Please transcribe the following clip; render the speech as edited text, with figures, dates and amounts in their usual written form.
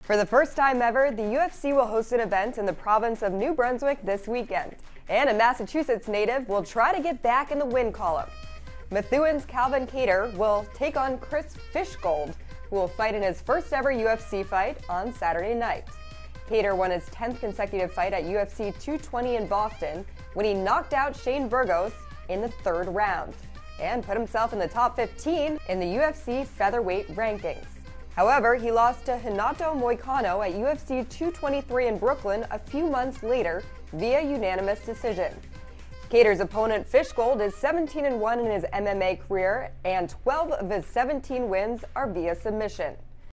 For the first time ever, the UFC will host an event in the province of New Brunswick this weekend, and a Massachusetts native will try to get back in the win column. Methuen's Kattar will take on Fishgold, who will fight in his first ever UFC fight on Saturday night. Kattar won his 10th consecutive fight at UFC 220 in Boston when he knocked out Shane Burgos in the third round and put himself in the top 15 in the UFC featherweight rankings. However, he lost to Renato Moicano at UFC 223 in Brooklyn a few months later via unanimous decision. Kattar's opponent Fishgold is 17-1 in his MMA career, and 12 of his 17 wins are via submission.